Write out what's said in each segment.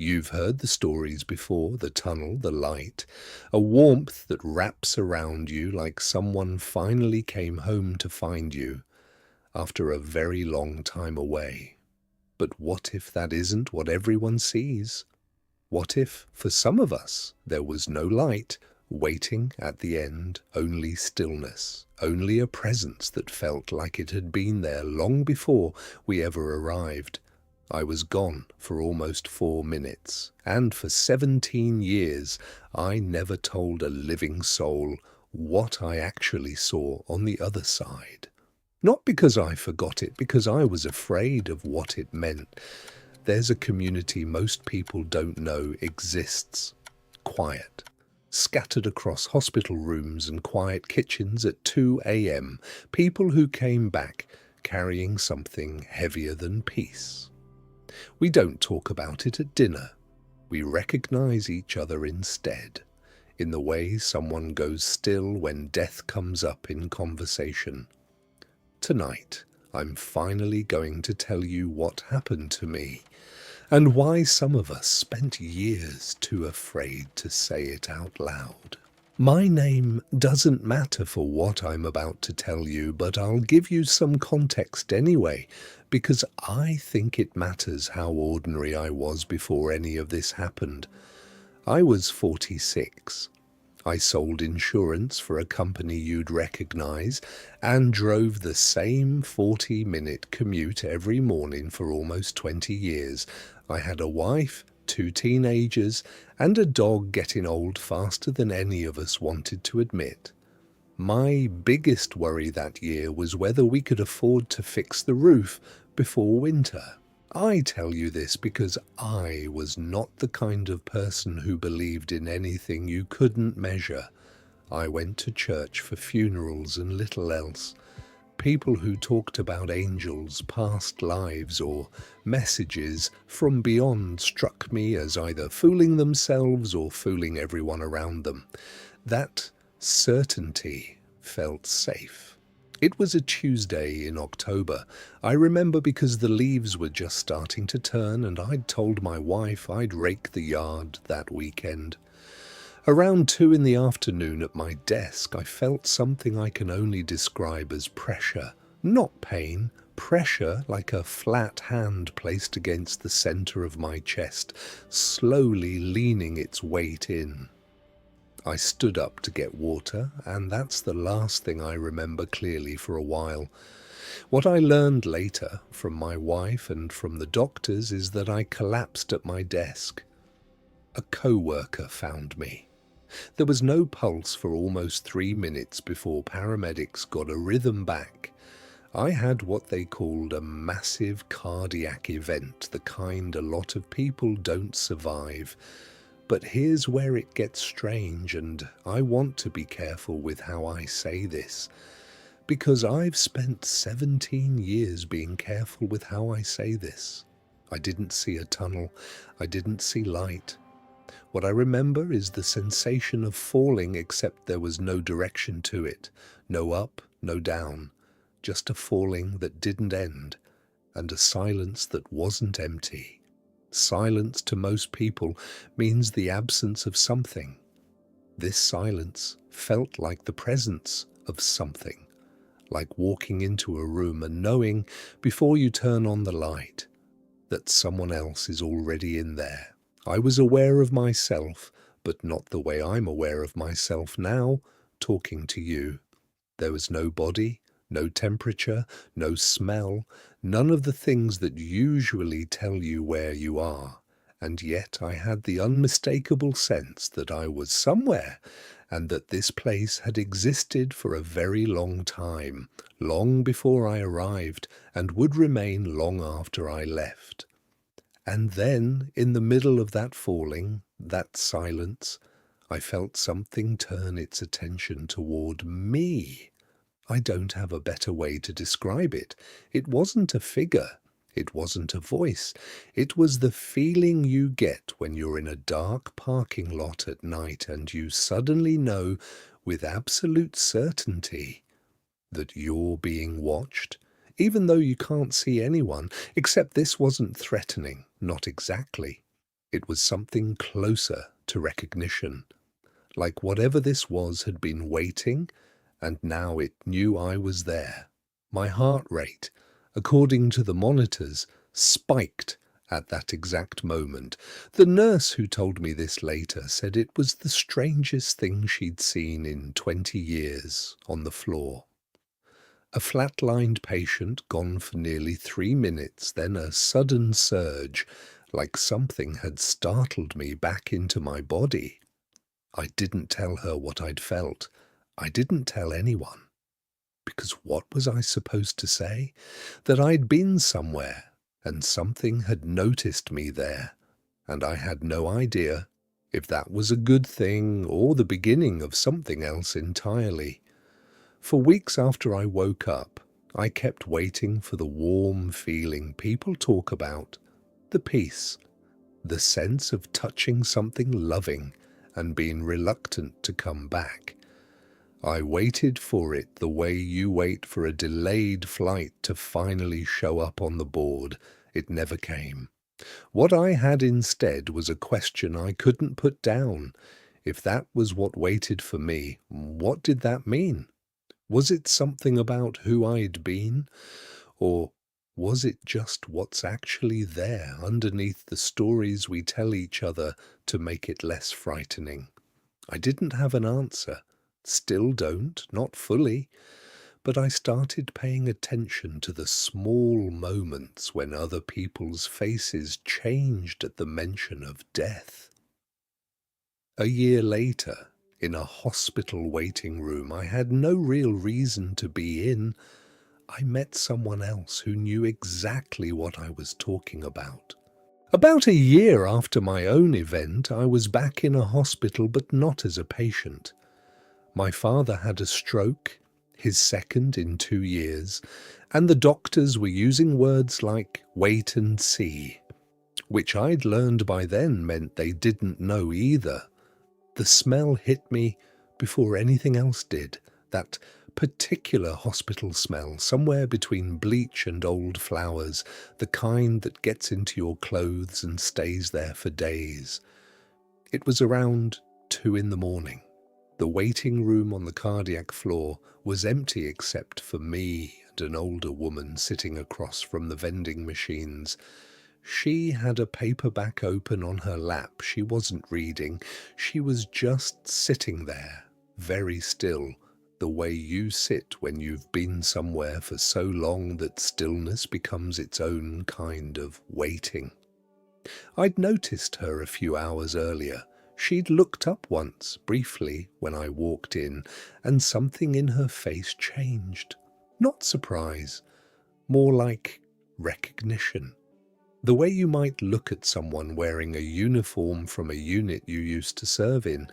You've heard the stories before, the tunnel, the light, a warmth that wraps around you like someone finally came home to find you after a very long time away. But what if that isn't what everyone sees? What if, for some of us, there was no light, waiting at the end, only stillness, only a presence that felt like it had been there long before we ever arrived? I was gone for almost 4 minutes, and for 17 years I never told a living soul what I actually saw on the other side. Not because I forgot it, because I was afraid of what it meant. There's a community most people don't know exists. Quiet. Scattered across hospital rooms and quiet kitchens at 2 a.m. People who came back carrying something heavier than peace. We don't talk about it at dinner. We recognize each other instead, in the way someone goes still when death comes up in conversation. Tonight, I'm finally going to tell you what happened to me, and why some of us spent years too afraid to say it out loud. My name doesn't matter for what I'm about to tell you, but I'll give you some context anyway, because I think it matters how ordinary I was before any of this happened. I was 46. I sold insurance for a company you'd recognize and drove the same 40-minute commute every morning for almost 20 years. I had a wife, 2 teenagers, and a dog getting old faster than any of us wanted to admit. My biggest worry that year was whether we could afford to fix the roof before winter. I tell you this because I was not the kind of person who believed in anything you couldn't measure. I went to church for funerals and little else. People who talked about angels, past lives, or messages from beyond struck me as either fooling themselves or fooling everyone around them. That certainty felt safe. It was a Tuesday in October. I remember because the leaves were just starting to turn and I'd told my wife I'd rake the yard that weekend. Around 2 in the afternoon at my desk, I felt something I can only describe as pressure. Not pain, pressure like a flat hand placed against the center of my chest, slowly leaning its weight in. I stood up to get water, and that's the last thing I remember clearly for a while. What I learned later from my wife and from the doctors is that I collapsed at my desk. A co-worker found me. There was no pulse for almost 3 minutes before paramedics got a rhythm back. I had what they called a massive cardiac event, the kind a lot of people don't survive. But here's where it gets strange, and I want to be careful with how I say this, because I've spent 17 years being careful with how I say this. I didn't see a tunnel. I didn't see light. What I remember is the sensation of falling, except there was no direction to it. No up, no down. Just a falling that didn't end, and a silence that wasn't empty. Silence to most people means the absence of something. This silence felt like the presence of something, like walking into a room and knowing before you turn on the light that someone else is already in there. I was aware of myself, but not the way I'm aware of myself now, talking to you. There was no body, no temperature, no smell, none of the things that usually tell you where you are. And yet I had the unmistakable sense that I was somewhere and that this place had existed for a very long time, long before I arrived, and would remain long after I left. And then, in the middle of that falling, that silence, I felt something turn its attention toward me. I don't have a better way to describe it. It wasn't a figure. It wasn't a voice. It was the feeling you get when you're in a dark parking lot at night and you suddenly know with absolute certainty that you're being watched, even though you can't see anyone, except this wasn't threatening, not exactly. It was something closer to recognition, like whatever this was had been waiting, and now it knew I was there. My heart rate, according to the monitors, spiked at that exact moment. The nurse who told me this later said it was the strangest thing she'd seen in 20 years on the floor. A flatlined patient gone for nearly 3 minutes, then a sudden surge, like something had startled me back into my body. I didn't tell her what I'd felt. I didn't tell anyone. Because what was I supposed to say? That I'd been somewhere, and something had noticed me there, and I had no idea if that was a good thing or the beginning of something else entirely. For weeks after I woke up, I kept waiting for the warm feeling people talk about, the peace, the sense of touching something loving and being reluctant to come back. I waited for it the way you wait for a delayed flight to finally show up on the board. It never came. What I had instead was a question I couldn't put down. If that was what waited for me, what did that mean? Was it something about who I'd been? Or was it just what's actually there underneath the stories we tell each other to make it less frightening? I didn't have an answer. Still don't, not fully. But I started paying attention to the small moments when other people's faces changed at the mention of death. A year later, in a hospital waiting room I had no real reason to be in, I met someone else who knew exactly what I was talking about. About a year after my own event, I was back in a hospital, but not as a patient. My father had a stroke, his second in 2 years, and the doctors were using words like wait and see, which I'd learned by then meant they didn't know either. The smell hit me before anything else did, that particular hospital smell, somewhere between bleach and old flowers, the kind that gets into your clothes and stays there for days. It was around 2 in the morning. The waiting room on the cardiac floor was empty except for me and an older woman sitting across from the vending machines. She had a paperback open on her lap. She wasn't reading. She was just sitting there, very still, the way you sit when you've been somewhere for so long that stillness becomes its own kind of waiting. I'd noticed her a few hours earlier. She'd looked up once, briefly, when I walked in, and something in her face changed. Not surprise, more like recognition. The way you might look at someone wearing a uniform from a unit you used to serve in.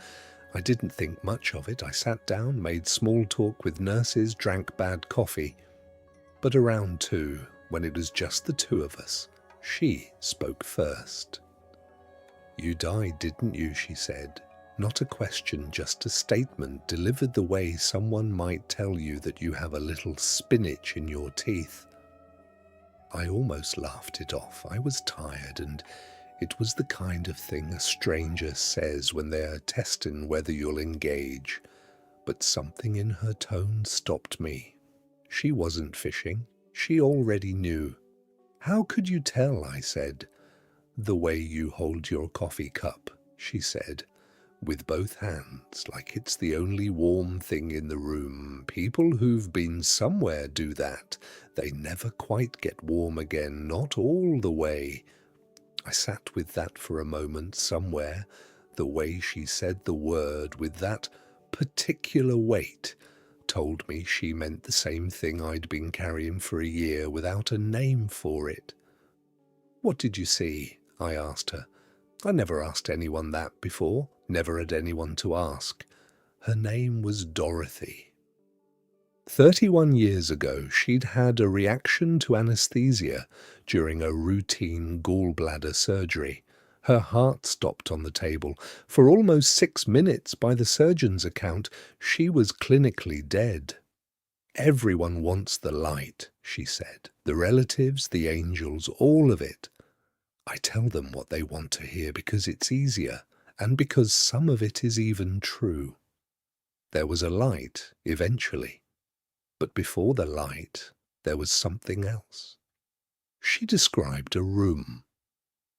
I didn't think much of it. I sat down, made small talk with nurses, drank bad coffee. But around 2, when it was just the two of us, she spoke first. "You died, didn't you?" she said. Not a question, just a statement delivered the way someone might tell you that you have a little spinach in your teeth. I almost laughed it off. I was tired, and it was the kind of thing a stranger says when they're testing whether you'll engage. But something in her tone stopped me. She wasn't fishing. She already knew. "How could you tell?" I said. "The way you hold your coffee cup," she said, with both hands, like it's the only warm thing in the room. People who've been somewhere do that. They never quite get warm again, not all the way. I sat with that for a moment. Somewhere, the way she said the word with that particular weight told me she meant the same thing I'd been carrying for a year without a name for it. "What did you see?" I asked her. I never asked anyone that before, never had anyone to ask. Her name was Dorothy. 31 years ago, she'd had a reaction to anesthesia during a routine gallbladder surgery. Her heart stopped on the table. For almost 6 minutes, by the surgeon's account, she was clinically dead. "Everyone wants the light," she said. "The relatives, the angels, all of it. I tell them what they want to hear because it's easier, and because some of it is even true. There was a light, eventually, but before the light, there was something else. She described a room.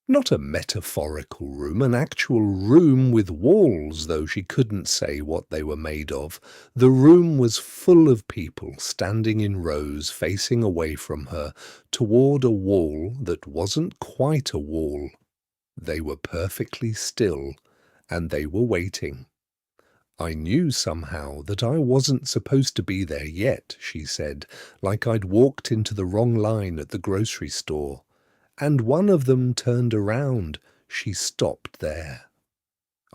Not a metaphorical room, an actual room with walls, though she couldn't say what they were made of. The room was full of people standing in rows facing away from her toward a wall that wasn't quite a wall. They were perfectly still, and they were waiting. I knew somehow that I wasn't supposed to be there yet, she said, like I'd walked into the wrong line at the grocery store. And one of them turned around. She stopped there.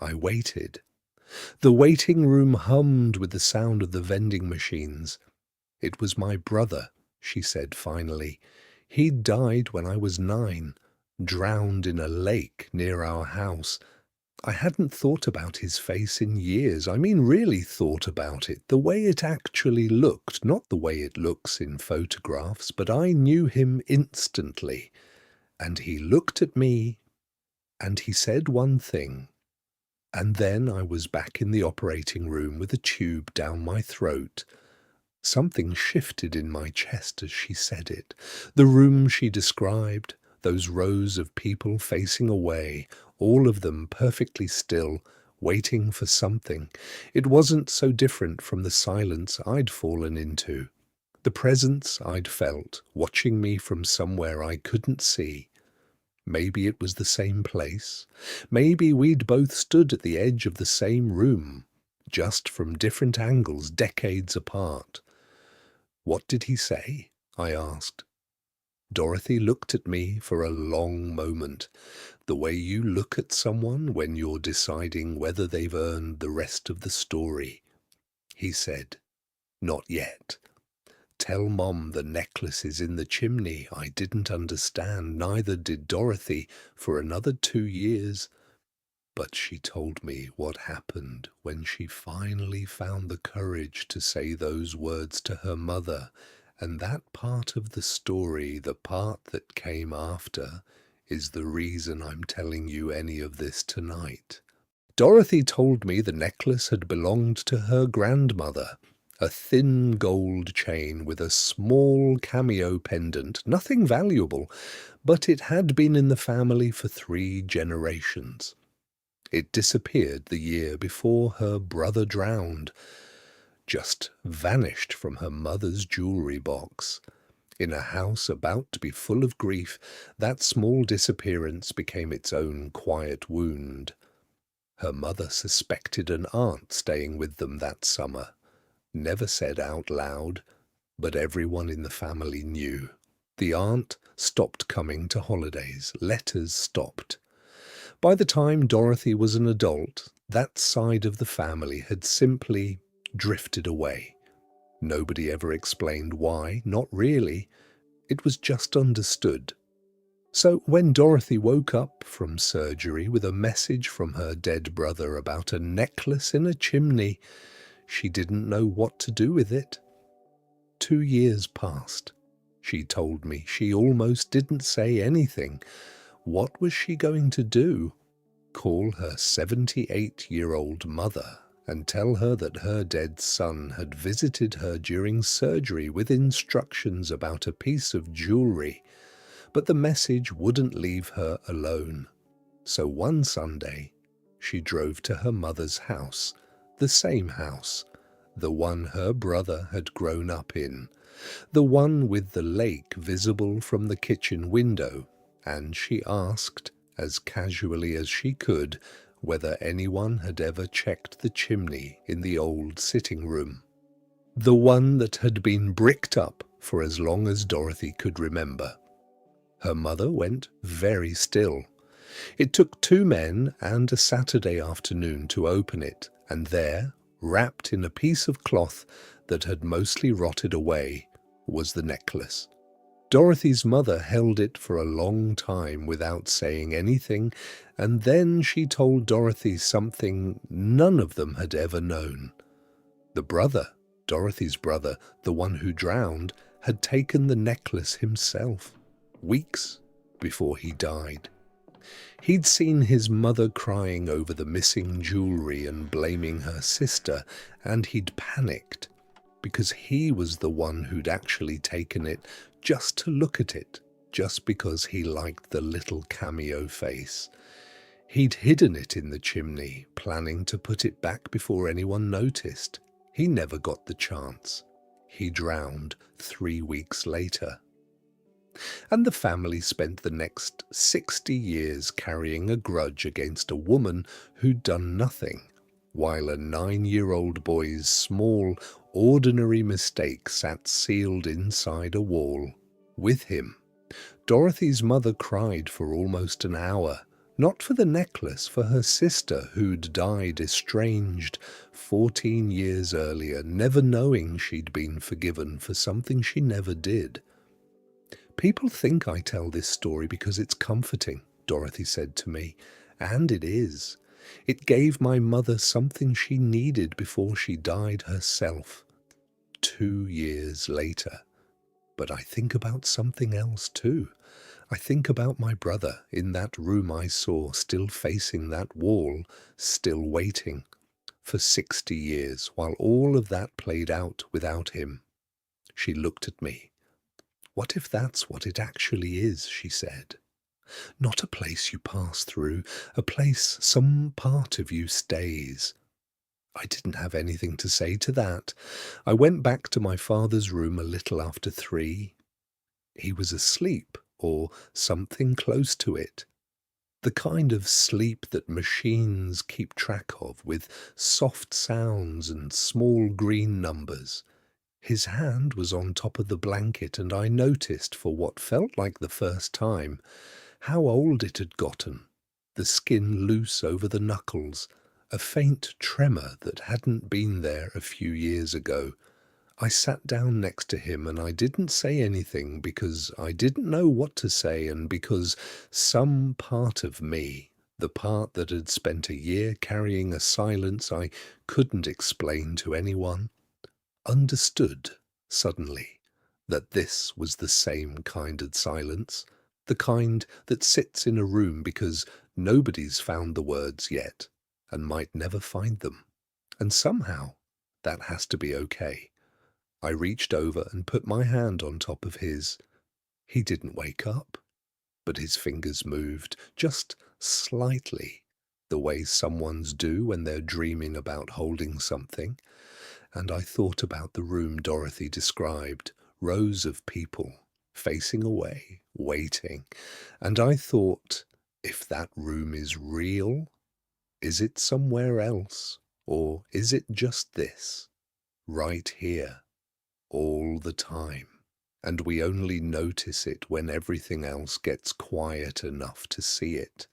I waited. The waiting room hummed with the sound of the vending machines. It was my brother, she said finally. He'd died when I was 9, drowned in a lake near our house. I hadn't thought about his face in years. I mean, really thought about it, the way it actually looked, not the way it looks in photographs, but I knew him instantly. And he looked at me, and he said one thing. And then I was back in the operating room with a tube down my throat. Something shifted in my chest as she said it. The room she described, those rows of people facing away, all of them perfectly still, waiting for something. It wasn't so different from the silence I'd fallen into. The presence I'd felt, watching me from somewhere I couldn't see. Maybe it was the same place. Maybe we'd both stood at the edge of the same room, just from different angles, decades apart. What did he say? I asked. Dorothy looked at me for a long moment, the way you look at someone when you're deciding whether they've earned the rest of the story. He said, "Not yet. Tell Mom the necklace is in the chimney." I didn't understand, neither did Dorothy, for another 2 years. But she told me what happened when she finally found the courage to say those words to her mother, and that part of the story, the part that came after, is the reason I'm telling you any of this tonight. Dorothy told me the necklace had belonged to her grandmother. A thin gold chain with a small cameo pendant, nothing valuable, but it had been in the family for 3 generations. It disappeared the year before her brother drowned, just vanished from her mother's jewelry box. In a house about to be full of grief, that small disappearance became its own quiet wound. Her mother suspected an aunt staying with them that summer. Never said out loud, but everyone in the family knew. The aunt stopped coming to holidays. Letters stopped. By the time Dorothy was an adult, that side of the family had simply drifted away. Nobody ever explained why, not really. It was just understood. So when Dorothy woke up from surgery with a message from her dead brother about a necklace in a chimney, she didn't know what to do with it. 2 years passed. She told me she almost didn't say anything. What was she going to do? Call her 78-year-old mother and tell her that her dead son had visited her during surgery with instructions about a piece of jewelry, but the message wouldn't leave her alone. So one Sunday, she drove to her mother's house, the same house, the one her brother had grown up in, the one with the lake visible from the kitchen window, and she asked, as casually as she could, whether anyone had ever checked the chimney in the old sitting room, the one that had been bricked up for as long as Dorothy could remember. Her mother went very still. It took 2 men and a Saturday afternoon to open it, and there, wrapped in a piece of cloth that had mostly rotted away, was the necklace. Dorothy's mother held it for a long time without saying anything, and then she told Dorothy something none of them had ever known. The brother, Dorothy's brother, the one who drowned, had taken the necklace himself, weeks before he died. He'd seen his mother crying over the missing jewelry and blaming her sister, and he'd panicked because he was the one who'd actually taken it just to look at it, just because he liked the little cameo face. He'd hidden it in the chimney, planning to put it back before anyone noticed. He never got the chance. He drowned 3 weeks later. And the family spent the next 60 years carrying a grudge against a woman who'd done nothing, while a 9-year-old boy's small, ordinary mistake sat sealed inside a wall with him. Dorothy's mother cried for almost an hour, not for the necklace, for her sister who'd died estranged 14 years earlier, never knowing she'd been forgiven for something she never did. "People think I tell this story because it's comforting," Dorothy said to me, and it is. It gave my mother something she needed before she died herself 2 years later. But I think about something else too. I think about my brother in that room I saw, still facing that wall, still waiting for 60 years while all of that played out without him. She looked at me. "What if that's what it actually is?" she said. "Not a place you pass through, a place some part of you stays." I didn't have anything to say to that. I went back to my father's room a little after 3. He was asleep, or something close to it. The kind of sleep that machines keep track of, with soft sounds and small green numbers. His hand was on top of the blanket, and I noticed, for what felt like the first time, how old it had gotten. The skin loose over the knuckles, a faint tremor that hadn't been there a few years ago. I sat down next to him and I didn't say anything because I didn't know what to say, and because some part of me, the part that had spent a year carrying a silence I couldn't explain to anyone, understood suddenly that this was the same kind of silence, the kind that sits in a room because nobody's found the words yet and might never find them. And somehow that has to be okay. I reached over and put my hand on top of his. He didn't wake up, but his fingers moved just slightly, the way someone's do when they're dreaming about holding something. And I thought about the room Dorothy described, rows of people facing away, waiting. And I thought, if that room is real, is it somewhere else? Or is it just this, right here, all the time? And we only notice it when everything else gets quiet enough to see it.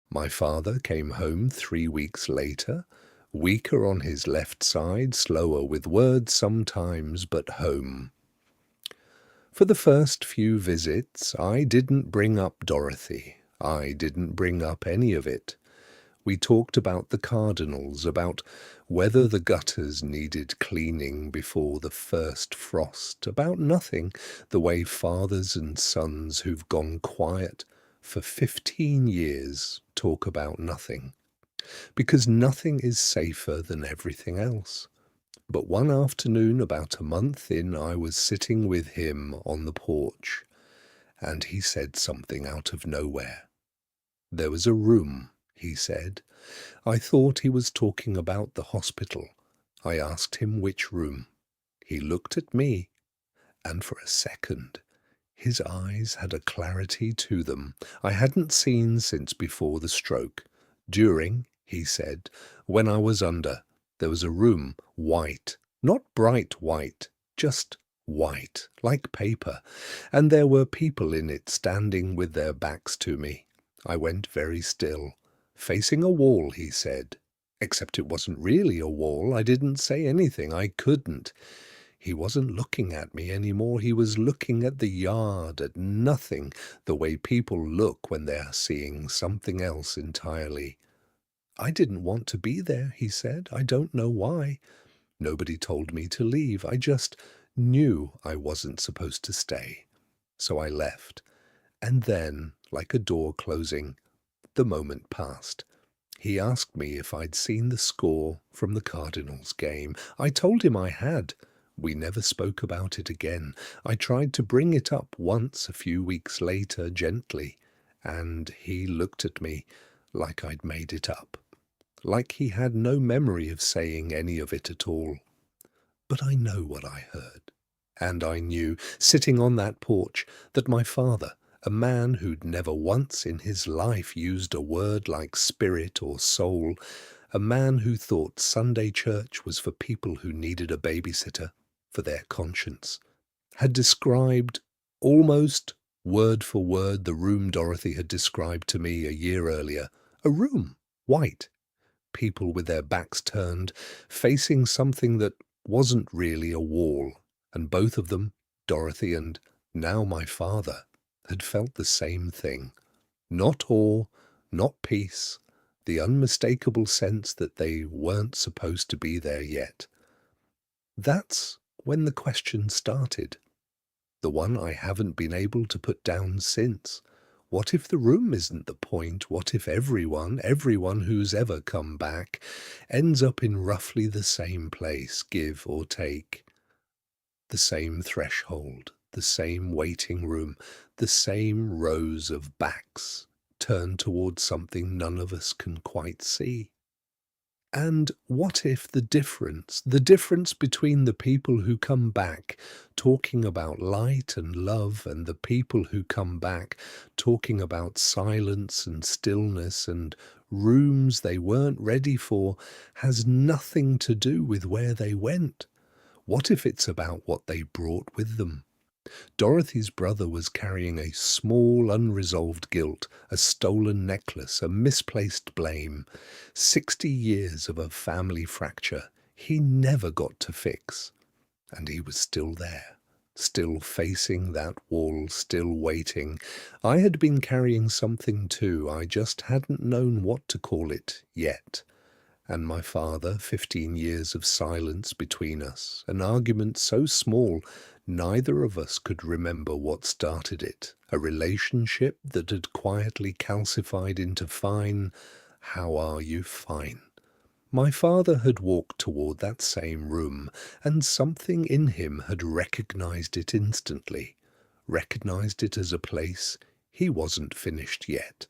My father came home 3 weeks later, weaker on his left side, slower with words sometimes, but home. For the first few visits, I didn't bring up Dorothy. I didn't bring up any of it. We talked about the cardinals, about whether the gutters needed cleaning before the first frost, about nothing, the way fathers and sons who've gone quiet for 15 years talk about nothing. Because nothing is safer than everything else. But one afternoon, about a month in, I was sitting with him on the porch, and he said something out of nowhere. "There was a room," he said. I thought he was talking about the hospital. I asked him which room. He looked at me, and for a second, his eyes had a clarity to them I hadn't seen since before the stroke. "During," he said, "when I was under, there was a room, white, not bright white, just white, like paper, and there were people in it standing with their backs to me. I went very still. Facing a wall," he said. Except it wasn't really a wall. I didn't say anything. I couldn't. He wasn't looking at me anymore. He was looking at the yard, at nothing, the way people look when they're seeing something else entirely. "I didn't want to be there," he said. "I don't know why. Nobody told me to leave. I just knew I wasn't supposed to stay. So I left. And then, like a door closing, The moment passed. He asked me if I'd seen the score from the Cardinals game. I told him I had. We never spoke about it again. I tried to bring it up once a few weeks later, gently, and he looked at me like I'd made it up, like he had no memory of saying any of it at all. But I know what I heard. And I knew, sitting on that porch, that my father, a man who'd never once in his life used a word like spirit or soul, a man who thought Sunday church was for people who needed a babysitter for their conscience, had described almost word for word the room Dorothy had described to me a year earlier. A room, white, people with their backs turned, facing something that wasn't really a wall, and both of them, Dorothy and now my father, had felt the same thing. Not awe, not peace, the unmistakable sense that they weren't supposed to be there yet. That's when the question started, the one I haven't been able to put down since. What if the room isn't the point? What if everyone who's ever come back, ends up in roughly the same place, give or take? The same threshold, the same waiting room, the same rows of backs turned towards something none of us can quite see. And what if the difference between the people who come back talking about light and love and the people who come back talking about silence and stillness and rooms they weren't ready for has nothing to do with where they went? What if it's about what they brought with them? Dorothy's brother was carrying a small unresolved guilt, a stolen necklace, a misplaced blame, 60 years of a family fracture he never got to fix. And he was still there, still facing that wall, still waiting. I had been carrying something too, I just hadn't known what to call it yet. And my father, 15 years of silence between us, an argument so small neither of us could remember what started it, a relationship that had quietly calcified into fine, how are you, fine. My father had walked toward that same room, and something in him had recognized it instantly, recognized it as a place he wasn't finished yet.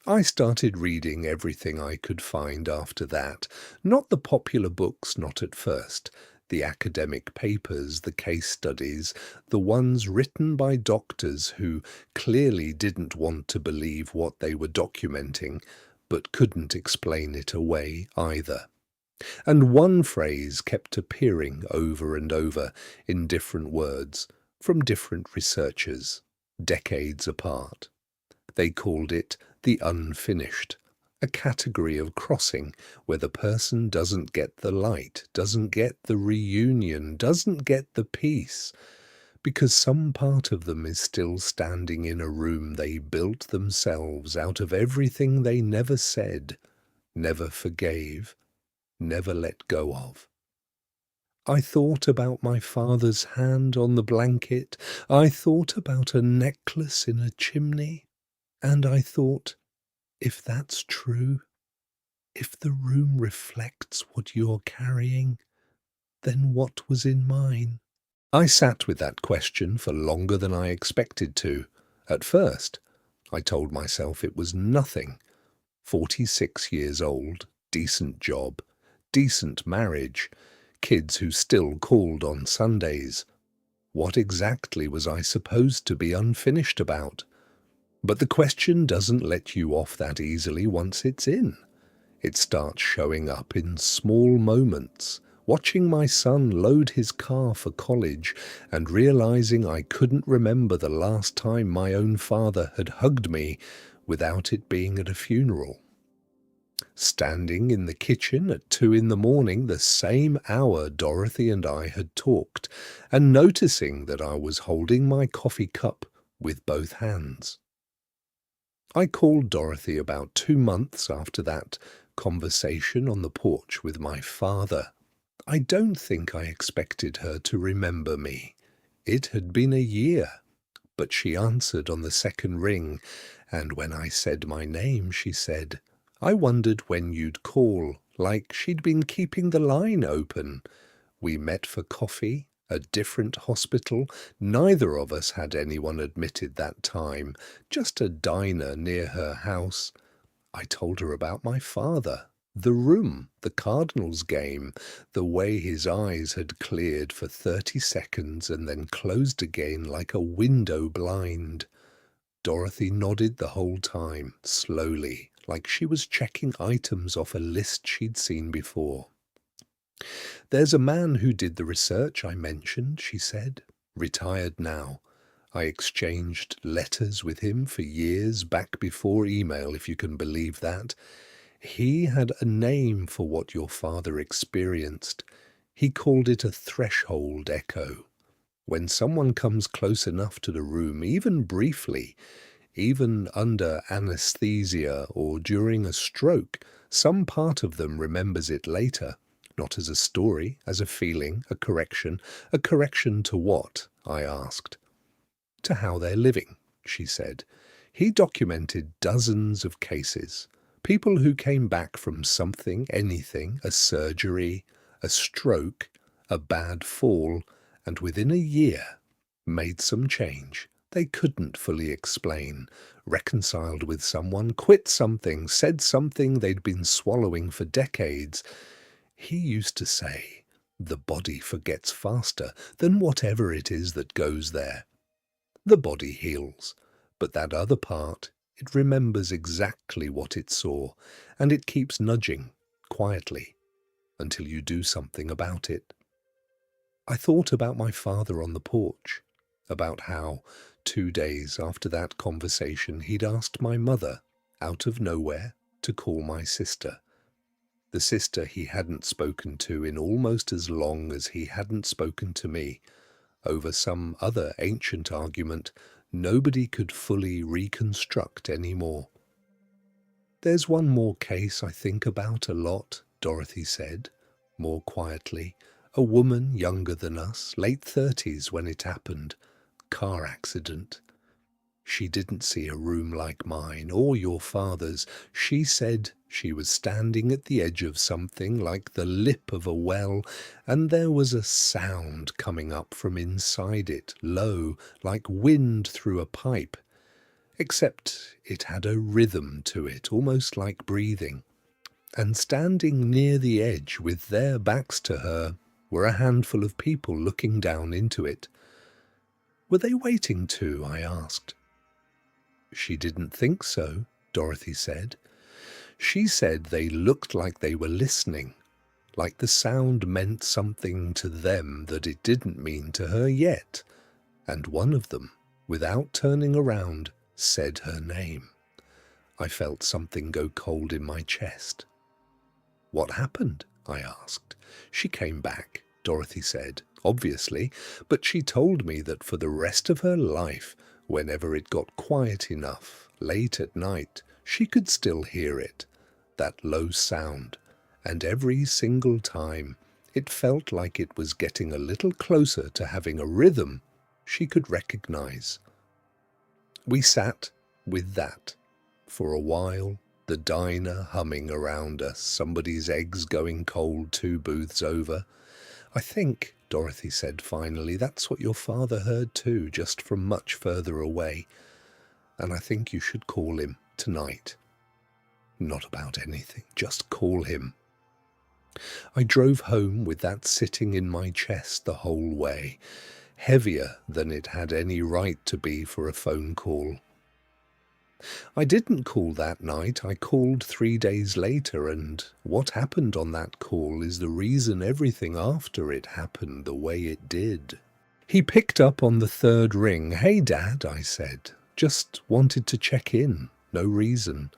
I started reading everything I could find after that, not the popular books, not at first, the academic papers, the case studies, the ones written by doctors who clearly didn't want to believe what they were documenting, but couldn't explain it away either. And one phrase kept appearing over and over in different words from different researchers, decades apart. They called it the unfinished, a category of crossing where the person doesn't get the light, doesn't get the reunion, doesn't get the peace, because some part of them is still standing in a room they built themselves out of everything they never said, never forgave, never let go of. I thought about my father's hand on the blanket, I thought about a necklace in a chimney, and I thought, if that's true, if the room reflects what you're carrying, then what was in mine? I sat with that question for longer than I expected to. At first, I told myself it was nothing. 46 years old, decent job, decent marriage, kids who still called on Sundays. What exactly was I supposed to be unfinished about? But the question doesn't let you off that easily once it's in. It starts showing up in small moments, watching my son load his car for college and realizing I couldn't remember the last time my own father had hugged me without it being at a funeral. Standing in the kitchen at 2 in the morning, the same hour Dorothy and I had talked, and noticing that I was holding my coffee cup with both hands. I called Dorothy about 2 months after that conversation on the porch with my father. I don't think I expected her to remember me. It had been a year, but she answered on the second ring, And when I said my name, she said, "I wondered when you'd call," like she'd been keeping the line open. We met for coffee, a different hospital. Neither of us had anyone admitted that time, just a diner near her house. I told her about my father, the room, the Cardinals game, the way his eyes had cleared for 30 seconds and then closed again like a window blind. Dorothy nodded the whole time, slowly, like she was checking items off a list she'd seen before. "There's a man who did the research I mentioned," she said. "Retired now. I exchanged letters with him for years back before email, if you can believe that. He had a name for what your father experienced. He called it a threshold echo. When someone comes close enough to the room, even briefly, even under anesthesia or during a stroke, some part of them remembers it later, not as a story, as a feeling, a correction. A correction to what?" I asked. "To how they're living," she said. "He documented dozens of cases. People who came back from something, anything, a surgery, a stroke, a bad fall, and within a year made some change they couldn't fully explain, reconciled with someone, quit something, said something they'd been swallowing for decades. He used to say, the body forgets faster than whatever it is that goes there. The body heals, but that other part, it remembers exactly what it saw, and it keeps nudging, quietly, until you do something about it." I thought about my father on the porch, about how 2 days after that conversation he'd asked my mother, out of nowhere, to call my sister. The sister he hadn't spoken to in almost as long as he hadn't spoken to me, over some other ancient argument nobody could fully reconstruct anymore. "There's one more case I think about a lot," Dorothy said, more quietly. "A woman younger than us, late 30s when it happened. Car accident. She didn't see a room like mine or your father's. She said she was standing at the edge of something like the lip of a well, and there was a sound coming up from inside it, low, like wind through a pipe. Except it had a rhythm to it, almost like breathing. And standing near the edge with their backs to her were a handful of people looking down into it." "Were they waiting too?" I asked. "She didn't think so," Dorothy said. "She said they looked like they were listening, like the sound meant something to them that it didn't mean to her yet. And one of them, without turning around, said her name." I felt something go cold in my chest. "What happened?" I asked. "She came back," Dorothy said, "obviously, but she told me that for the rest of her life, whenever it got quiet enough, late at night, she could still hear it, that low sound, and every single time it felt like it was getting a little closer to having a rhythm she could recognize." We sat with that for a while, the diner humming around us, somebody's eggs going cold 2 booths over. "I think," Dorothy said finally, "that's what your father heard too, just from much further away. And I think you should call him tonight. Not about anything, just call him." I drove home with that sitting in my chest the whole way, heavier than it had any right to be for a phone call. I didn't call that night. I called 3 days later, and what happened on that call is the reason everything after it happened the way it did. He picked up on the 3rd ring. "Hey, Dad," I said. "Just wanted to check in. No reason."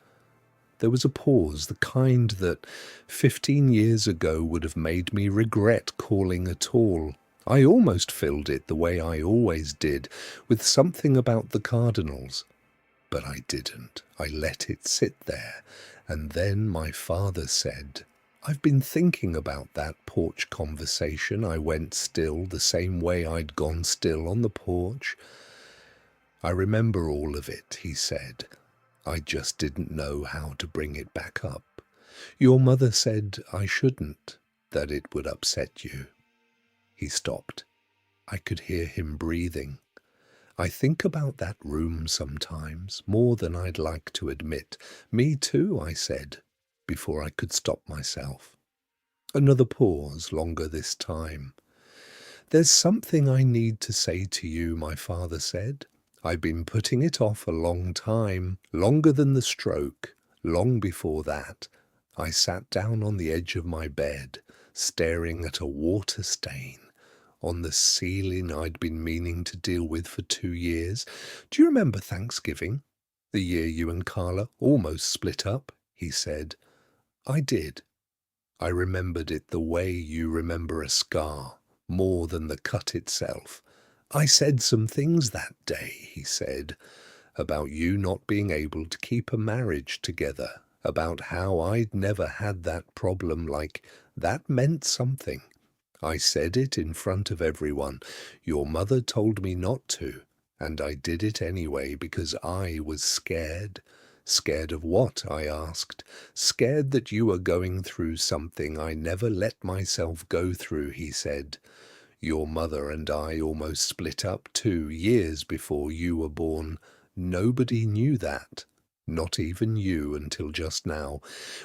There was a pause, the kind that 15 years ago would have made me regret calling at all. I almost filled it the way I always did, with something about the Cardinals. But I didn't. I let it sit there. And then my father said, "I've been thinking about that porch conversation. I went still, the same way I'd gone still on the porch. I remember all of it," he said. I just didn't know how to bring it back up. Your mother said I shouldn't, that it would upset you." He stopped. I could hear him breathing. "I think about that room sometimes, more than I'd like to admit." "Me too," I said, before I could stop myself. Another pause, longer this time. "There's something I need to say to you," my father said. "I've been putting it off a long time, longer than the stroke, long before that." I sat down on the edge of my bed, staring at a water stain on the ceiling I'd been meaning to deal with for 2 years. "Do you remember Thanksgiving? The year you and Carla almost split up?" he said. I did. I remembered it the way you remember a scar, more than the cut itself. "I said some things that day," he said, "about you not being able to keep a marriage together, about how I'd never had that problem, like that meant something. I said it in front of everyone. Your mother told me not to, and I did it anyway because I was scared." "Scared of what?" I asked. "Scared that you were going through something I never let myself go through," he said. "Your mother and I almost split up 2 years before you were born. Nobody knew that. Not even you until just now.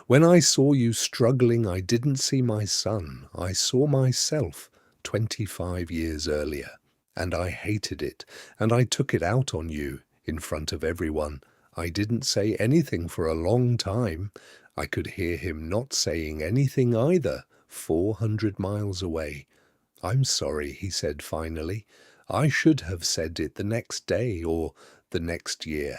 When I saw you struggling, I didn't see my son. I saw myself 25 years earlier. And I hated it, and I took it out on you in front of everyone. I didn't say anything for a long time." I could hear him not saying anything either, 400 miles away. "I'm sorry," he said finally. "I should have said it the next day or the next year.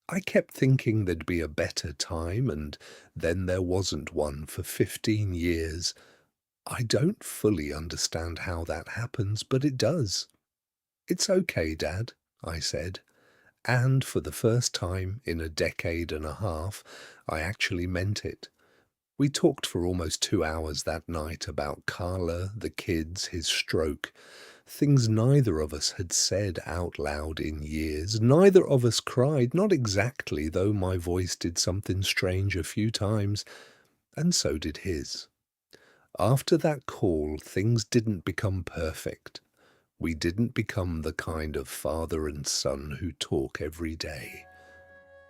I kept thinking there'd be a better time, and then there wasn't one for 15 years. I don't fully understand how that happens, but it does." "It's okay, Dad," I said. And for the first time in a decade and a half, I actually meant it. We talked for almost 2 hours that night about Carla, the kids, his stroke, things neither of us had said out loud in years. Neither of us cried, not exactly, though my voice did something strange a few times, and so did his. After that call, things didn't become perfect. We didn't become the kind of father and son who talk every day.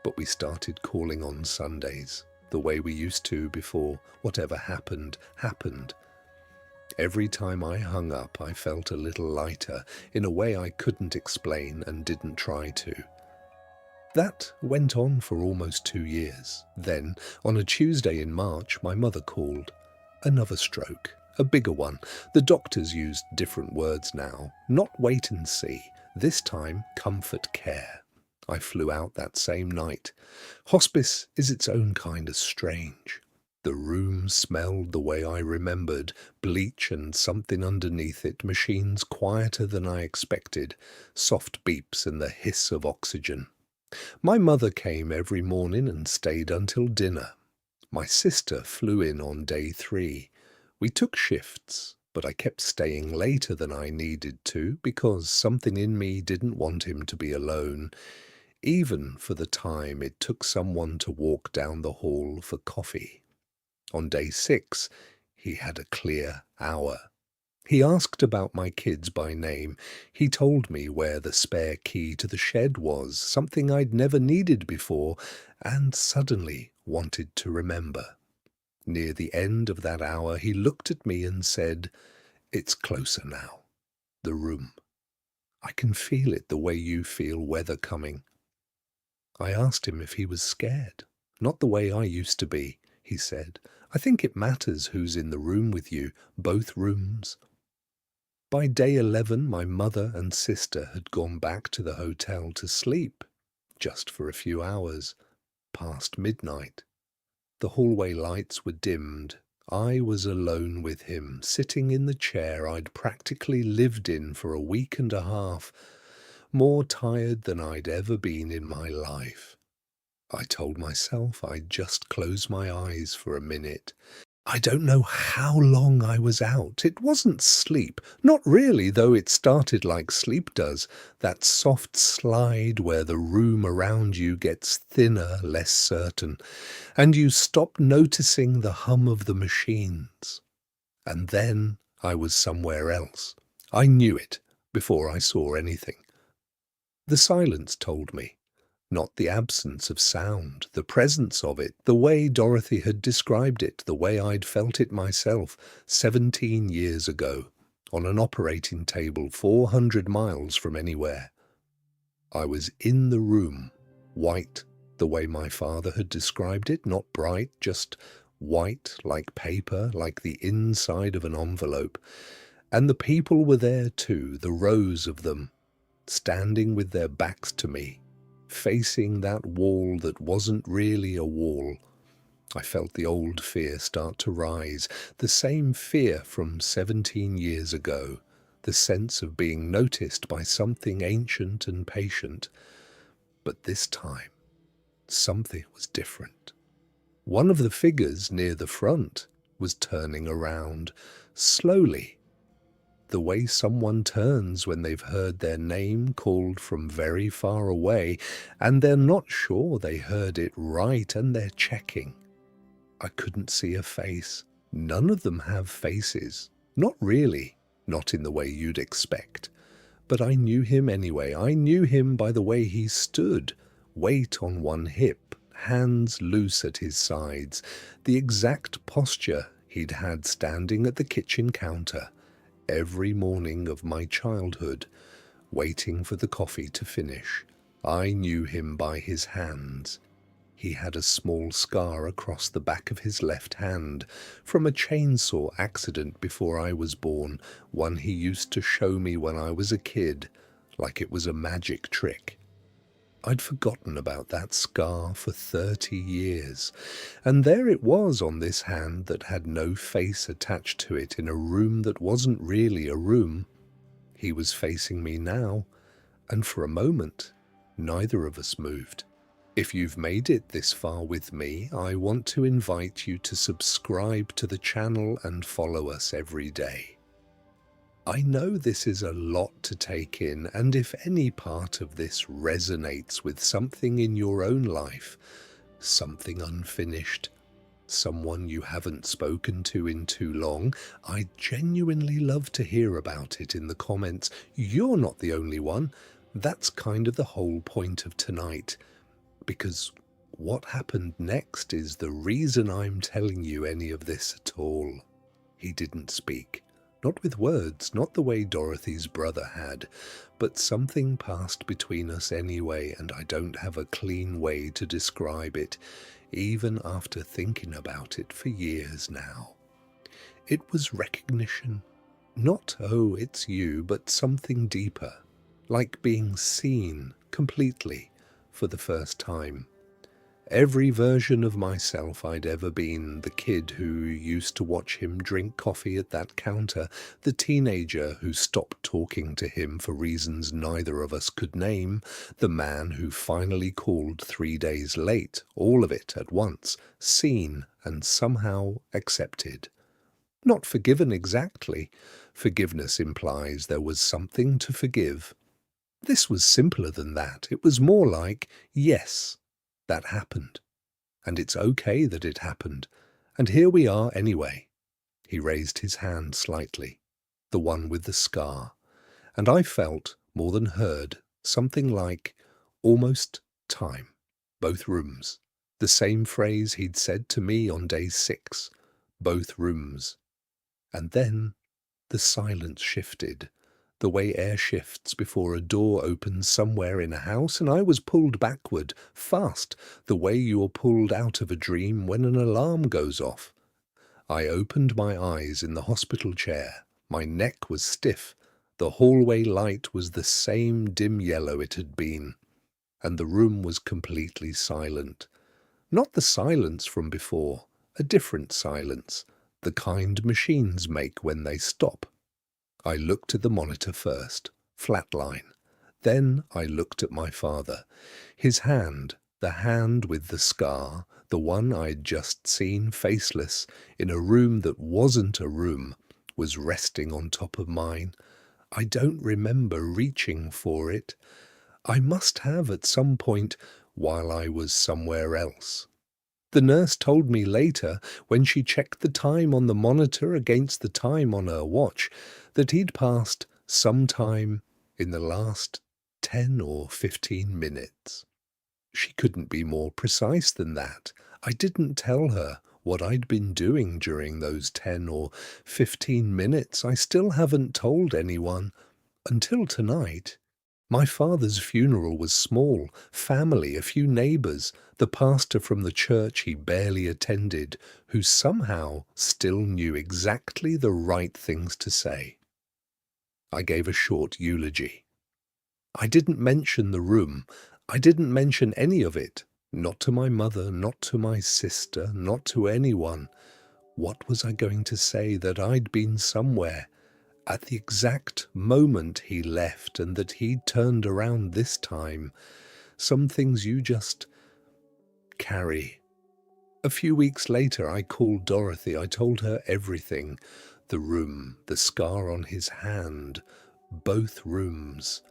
But we started calling on Sundays, the way we used to before whatever happened, happened. Every time I hung up, I felt a little lighter, in a way I couldn't explain and didn't try to. That went on for almost 2 years. Then, on a Tuesday in March, my mother called. Another stroke. A bigger one. The doctors used different words now. Not wait and see. This time, comfort care. I flew out that same night. Hospice is its own kind of strange. The room smelled the way I remembered, bleach and something underneath it, machines quieter than I expected, soft beeps and the hiss of oxygen. My mother came every morning and stayed until dinner. My sister flew in on day 3. We took shifts, but I kept staying later than I needed to because something in me didn't want him to be alone, even for the time it took someone to walk down the hall for coffee. On day 6, he had a clear hour. He asked about my kids by name. He told me where the spare key to the shed was, something I'd never needed before, and suddenly wanted to remember. Near the end of that hour, he looked at me and said, "It's closer now. The room. I can feel it the way you feel weather coming." I asked him if he was scared. "Not the way I used to be," he said. "I think it matters who's in the room with you, both rooms." By day 11, my mother and sister had gone back to the hotel to sleep, just for a few hours, past midnight. The hallway lights were dimmed. I was alone with him, sitting in the chair I'd practically lived in for a week and a half, more tired than I'd ever been in my life. I told myself I'd just close my eyes for a minute. I don't know how long I was out. It wasn't sleep. Not really, though it started like sleep does. That soft slide where the room around you gets thinner, less certain, and you stop noticing the hum of the machines. And then I was somewhere else. I knew it before I saw anything. The silence told me. Not the absence of sound, the presence of it, the way Dorothy had described it, the way I'd felt it myself 17 years ago, on an operating table 400 miles from anywhere. I was in the room, white, the way my father had described it, not bright, just white, like paper, like the inside of an envelope. And the people were there too, the rows of them, standing with their backs to me, facing that wall that wasn't really a wall. I felt the old fear start to rise, the same fear from 17 years ago, the sense of being noticed by something ancient and patient. But this time, something was different. One of the figures near the front was turning around, slowly, the way someone turns when they've heard their name called from very far away, and they're not sure they heard it right, and they're checking. I couldn't see a face. None of them have faces. Not really. Not in the way you'd expect. But I knew him anyway. I knew him by the way he stood, weight on one hip, hands loose at his sides, the exact posture he'd had standing at the kitchen counter every morning of my childhood, waiting for the coffee to finish. I knew him by his hands. He had a small scar across the back of his left hand from a chainsaw accident before I was born, one he used to show me when I was a kid, like it was a magic trick. I'd forgotten about that scar for 30 years, and there it was on this hand that had no face attached to it in a room that wasn't really a room. He was facing me now, and for a moment, neither of us moved. If you've made it this far with me, I want to invite you to subscribe to the channel and follow us every day. I know this is a lot to take in, and if any part of this resonates with something in your own life, something unfinished, someone you haven't spoken to in too long, I'd genuinely love to hear about it in the comments. You're not the only one. That's kind of the whole point of tonight. Because what happened next is the reason I'm telling you any of this at all. He didn't speak. Not with words, not the way Dorothy's brother had, but something passed between us anyway, and I don't have a clean way to describe it, even after thinking about it for years now. It was recognition. Not, oh, it's you, but something deeper, like being seen completely for the first time. Every version of myself I'd ever been, the kid who used to watch him drink coffee at that counter, the teenager who stopped talking to him for reasons neither of us could name, the man who finally called 3 days late, all of it at once, seen and somehow accepted. Not forgiven exactly. Forgiveness implies there was something to forgive. This was simpler than that. It was more like, yes, that happened. And it's okay that it happened. And here we are anyway. He raised his hand slightly, the one with the scar, and I felt, more than heard, something like almost time. Both rooms. The same phrase he'd said to me on day 6. Both rooms. And then the silence shifted, the way air shifts before a door opens somewhere in a house, and I was pulled backward, fast, the way you're pulled out of a dream when an alarm goes off. I opened my eyes in the hospital chair. My neck was stiff. The hallway light was the same dim yellow it had been, and the room was completely silent. Not the silence from before, a different silence, the kind machines make when they stop. I looked at the monitor first, flatline. Then I looked at my father. His hand, the hand with the scar, The one I'd just seen faceless in a room that wasn't a room was resting on top of mine. I don't remember reaching for it. I must have at some point while I was somewhere else. The nurse told me later, when she checked the time on the monitor against the time on her watch, that he'd passed some time in the last 10 or 15 minutes. She couldn't be more precise than that. I didn't tell her what I'd been doing during those 10 or 15 minutes. I still haven't told anyone until tonight. My father's funeral was small, family, a few neighbours, the pastor from the church he barely attended, who somehow still knew exactly the right things to say. I gave a short eulogy. I didn't mention the room. I didn't mention any of it. Not to my mother, not to my sister, not to anyone. What was I going to say that I'd been somewhere at the exact moment he left and that he'd turned around this time? Some things you just carry. A few weeks later, I called Dorothy. I told her everything. The room, the scar on his hand, both rooms.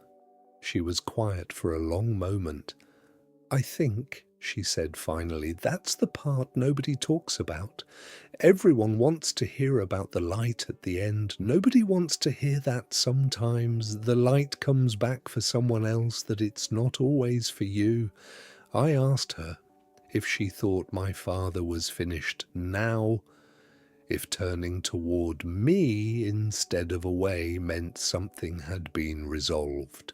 She was quiet for a long moment. I think, she said finally, that's the part nobody talks about. Everyone wants to hear about the light at the end. Nobody wants to hear that sometimes the light comes back for someone else, that it's not always for you. I asked her if she thought my father was finished now, if turning toward me instead of away meant something had been resolved.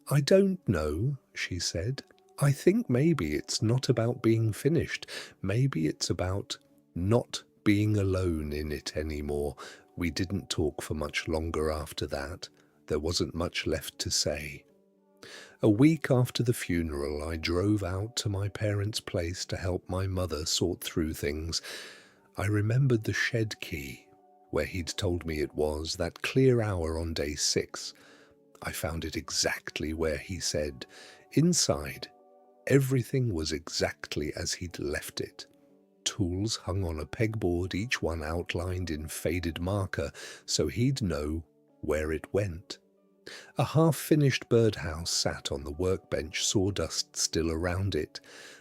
I don't know, she said. I think maybe it's not about being finished. Maybe it's about not being alone in it anymore. We didn't talk for much longer after that. There wasn't much left to say. A week after the funeral, I drove out to my parents' place to help my mother sort through things. I remembered the shed key, where he'd told me it was, that clear hour on day 6. I found it exactly where he said. Inside, everything was exactly as he'd left it. Tools hung on a pegboard, each one outlined in faded marker, so he'd know where it went. A half-finished birdhouse sat on the workbench, sawdust still around it,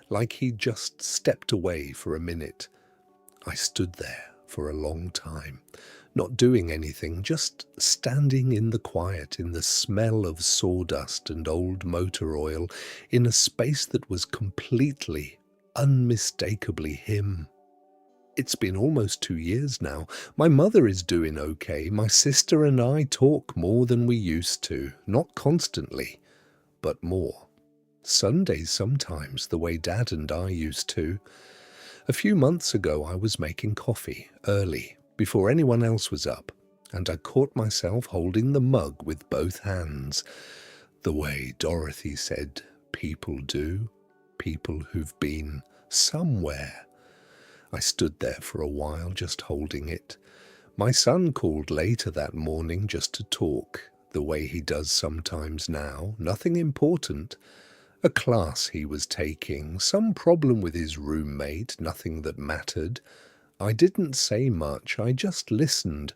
like he'd just stepped away for a minute. I stood there for a long time, not doing anything, just standing in the quiet, in the smell of sawdust and old motor oil, in a space that was completely, unmistakably him. It's been almost 2 years now. My mother is doing okay. My sister and I talk more than we used to. Not constantly, but more. Sundays sometimes, the way Dad and I used to. A few months ago I was making coffee, early, before anyone else was up, and I caught myself holding the mug with both hands. The way Dorothy said people do. People who've been somewhere. I stood there for a while, just holding it. My son called later that morning just to talk, the way he does sometimes now. Nothing important. A class he was taking, some problem with his roommate, nothing that mattered. I didn't say much, I just listened.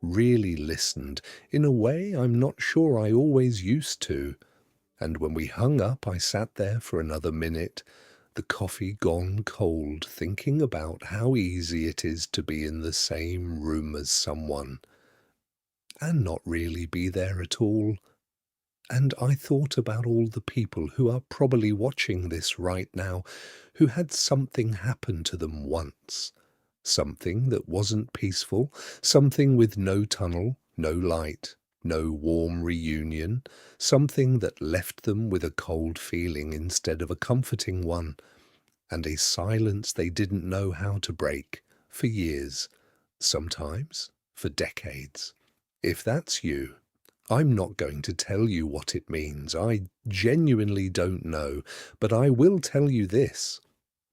Really listened, in a way I'm not sure I always used to. And when we hung up, I sat there for another minute, the coffee gone cold, thinking about how easy it is to be in the same room as someone and not really be there at all. And I thought about all the people who are probably watching this right now, who had something happen to them once. Something that wasn't peaceful, something with no tunnel, no light, no warm reunion, something that left them with a cold feeling instead of a comforting one, and a silence they didn't know how to break, for years, sometimes for decades. If that's you, I'm not going to tell you what it means. I genuinely don't know, but I will tell you this.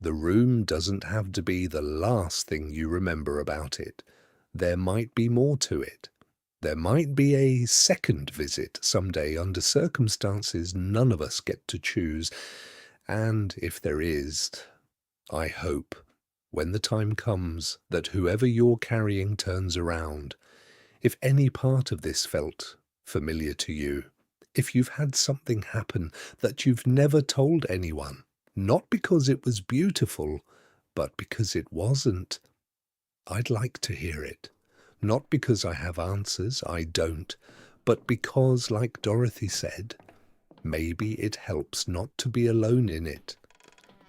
The room doesn't have to be the last thing you remember about it. There might be more to it. There might be a second visit someday under circumstances none of us get to choose. And if there is, I hope, when the time comes, that whoever you're carrying turns around, if any part of this felt familiar to you, if you've had something happen that you've never told anyone, not because it was beautiful, but because it wasn't, I'd like to hear it. Not because I have answers, I don't, but because, like Dorothy said, maybe it helps not to be alone in it.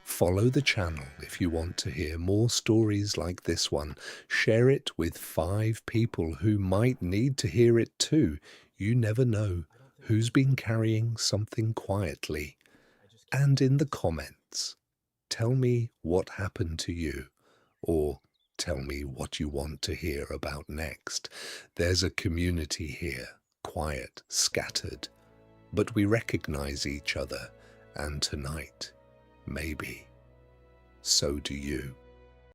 Follow the channel if you want to hear more stories like this one. Share it with 5 people who might need to hear it too. You never know who's been carrying something quietly. And in the comments, tell me what happened to you, or tell me what you want to hear about next. There's a community here, quiet, scattered, but we recognize each other, and tonight, maybe, so do you.